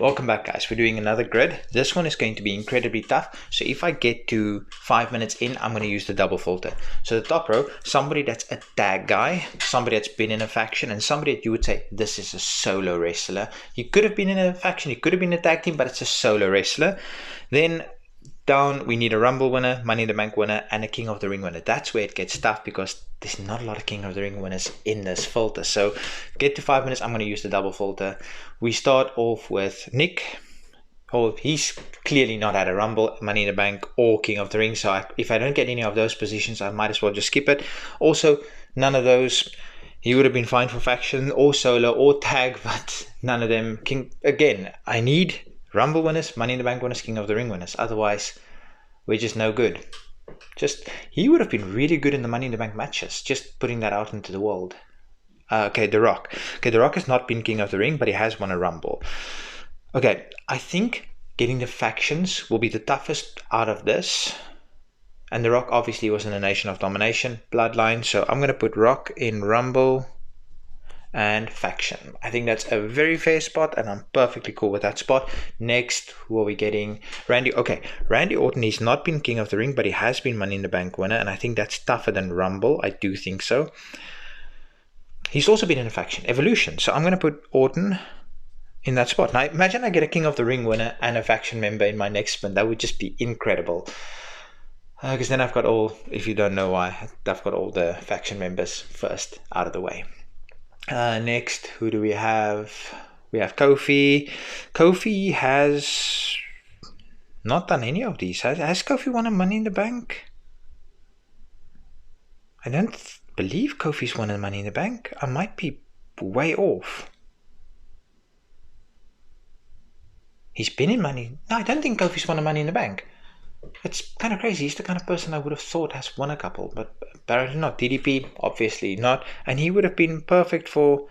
Welcome back, guys. We're doing another grid. This one is going to be incredibly tough. So if I get to 5 minutes in, I'm going to use the double filter. So the top row, somebody that's a tag guy, somebody that's been in a faction, and somebody that you would say, this is a solo wrestler. You could have been in a faction, you could have been in a tag team, but it's a solo wrestler. Then down, we need a Rumble winner, Money in the Bank winner, and a King of the Ring winner. That's where it gets tough because there's not a lot of King of the Ring winners in this filter. So get to 5 minutes, I'm going to use the double filter. We start off with Nick. Oh, he's clearly not at a Rumble, Money in the Bank, or King of the Ring. So if I don't get any of those positions, I might as well just skip it. Also, none of those. He would have been fine for faction or solo or tag, but none of them. Again, I need Rumble winners, Money in the Bank winners, King of the Ring winners. Otherwise, we're just no good. He would have been really good in the Money in the Bank matches. Just putting that out into the world. Okay, The Rock. Okay, The Rock has not been King of the Ring, but he has won a Rumble. Okay, I think getting the factions will be the toughest out of this. And The Rock obviously was in a Nation of Domination bloodline. So I'm going to put Rock in Rumble and faction. I think that's a very fair spot, and I'm perfectly cool with that spot. Next, who are we getting? Randy. Okay, Randy Orton, he's not been King of the Ring, but he has been Money in the Bank winner, and I think that's tougher than Rumble. I do think so. He's also been in a faction, Evolution. So I'm going to put Orton in that spot. Now, imagine I get a King of the Ring winner and a faction member in my next spin. That would just be incredible. Because then I've got all, if you don't know why, I've got all the faction members first out of the way. Next, who do we have? We have Kofi. Kofi has not done any of these. Has Kofi won a Money in the Bank? I don't believe Kofi's won a Money in the Bank. I might be way off. He's been in Money. No, I don't think Kofi's won a Money in the Bank. It's kind of crazy. He's the kind of person I would have thought has won a couple, but apparently not. DDP, obviously not. And he would have been perfect for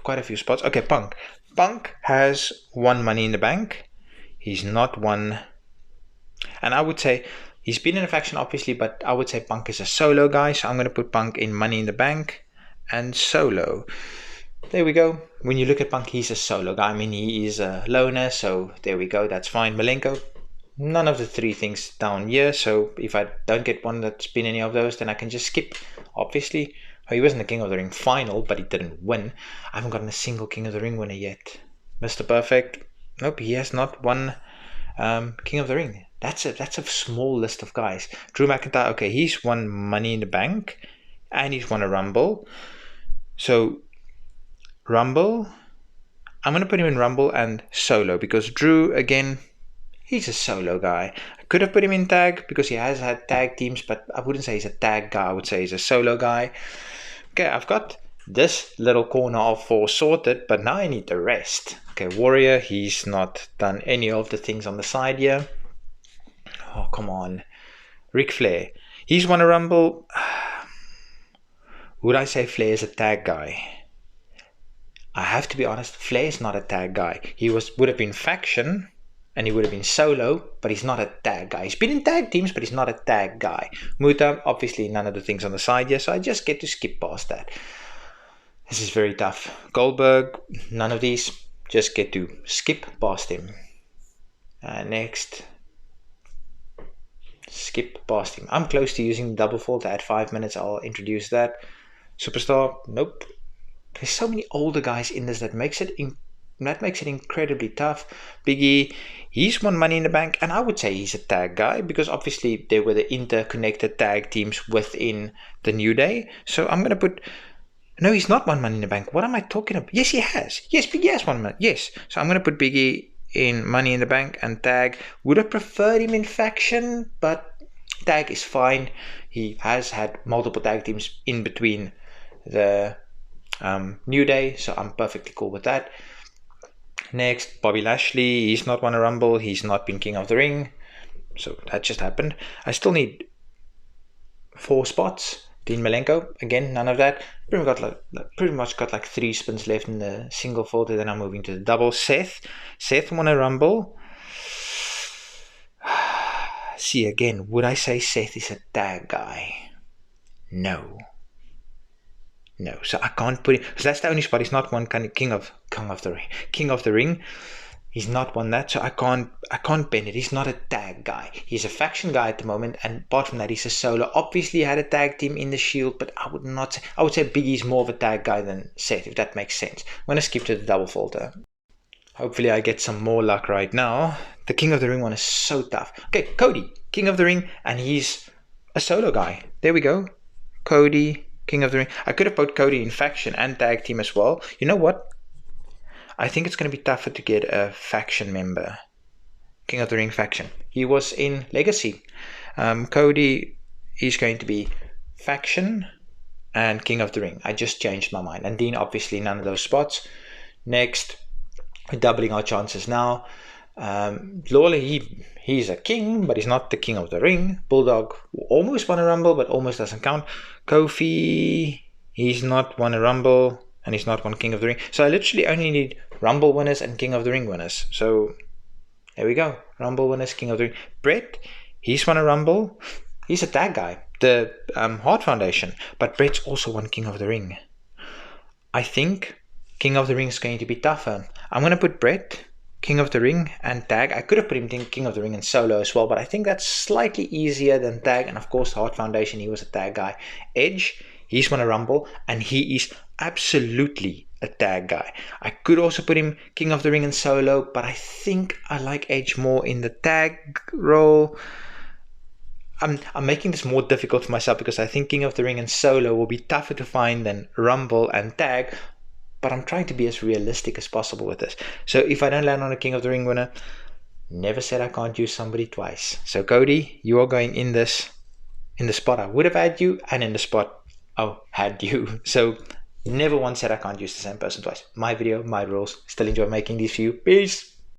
quite a few spots. Okay, Punk. Punk has won Money in the Bank. He's not won. And I would say he's been in a faction, obviously, but I would say Punk is a solo guy. So I'm going to put Punk in Money in the Bank and solo. There we go. When you look at Punk, he's a solo guy. I mean, he is a loner, so there we go. That's fine. Malenko, none of the three things down here. So if I don't get one that's been any of those, then I can just skip. Obviously, he wasn't the King of the Ring final, but he didn't win. I haven't gotten a single King of the Ring winner yet. Mr. Perfect, nope, he has not won King of the Ring. That's a small list of guys. Drew McIntyre, okay, he's won Money in the Bank, and he's won a Rumble. So Rumble, I'm going to put him in Rumble and solo because Drew, again, he's a solo guy. I could have put him in tag because he has had tag teams, but I wouldn't say he's a tag guy. I would say he's a solo guy. Okay, I've got this little corner of 4 sorted, but now I need the rest. Okay, Warrior, he's not done any of the things on the side here. Oh, come on. Ric Flair, he's won a Rumble. Would I say Flair is a tag guy? I have to be honest, Flair is not a tag guy. He would have been faction and he would have been solo, but he's not a tag guy. He's been in tag teams, but he's not a tag guy. Muta, obviously none of the things on the side here, so I just get to skip past that. This is very tough. Goldberg, none of these. Just get to skip past him. Next. Skip past him. I'm close to using double fault. At 5 minutes, I'll introduce that. Superstar, nope. There's so many older guys in this that makes it incredibly tough. Big E, he's won Money in the Bank, and I would say he's a tag guy because obviously there were the interconnected tag teams within the New Day. So I'm going to put... No, he's not won Money in the Bank. What am I talking about? Yes, he has. Yes, Big E has won Money. Yes. So I'm going to put Big E in Money in the Bank and tag. Would have preferred him in faction, but tag is fine. He has had multiple tag teams in between the New Day, so I'm perfectly cool with that. Next, Bobby Lashley, he's not won a Rumble, he's not been King of the Ring, so that just happened. I still need 4 spots. Dean Malenko, again, none of that. Pretty much got like 3 spins left in the single folder, then I'm moving to the double. Seth won a Rumble. See, again, would I say Seth is a tag guy? No. No, so I can't put him, because that's the only spot. He's not one kind of king of the ring. He's not one that, so I can't bend it. He's not a tag guy. He's a faction guy at the moment, and apart from that, he's a solo. Obviously, he had a tag team in the Shield, but I would say Big E's more of a tag guy than Seth, if that makes sense. I'm gonna skip to the double faulter. Hopefully, I get some more luck right now. The King of the Ring one is so tough. Okay, Cody, King of the Ring, and he's a solo guy. There we go. Cody, King of the Ring. I could have put Cody in faction and tag team as well. You know what? I think it's going to be tougher to get a faction member. King of the Ring faction. He was in Legacy. Cody is going to be faction and King of the Ring. I just changed my mind. And Dean, obviously, none of those spots. Next, we're doubling our chances now. Lawler, he's a king, but he's not the King of the Ring. Bulldog almost won a Rumble, but almost doesn't count. Kofi, he's not won a Rumble, and he's not one King of the Ring. So I literally only need Rumble winners and King of the Ring winners. So there we go. Rumble winners, King of the Ring. Brett, he's won a Rumble. He's a tag guy. The Hart Foundation. But Brett's also won King of the Ring. I think King of the Ring is going to be tougher. I'm going to put Brett, King of the Ring, and tag. I could have put him in King of the Ring and solo as well, but I think that's slightly easier than tag. And of course, the Hart Foundation, he was a tag guy. Edge, he's won a Rumble, and he is absolutely a tag guy. I could also put him King of the Ring and solo, but I think I like Edge more in the tag role. I'm making this more difficult for myself because I think King of the Ring and solo will be tougher to find than Rumble and tag, but I'm trying to be as realistic as possible with this. So if I don't land on a King of the Ring winner, never said I can't use somebody twice. So Cody, you are going in the spot I would have had you, and in the spot I had you. So never once said I can't use the same person twice. My video, my rules. Still enjoy making these for you. Peace.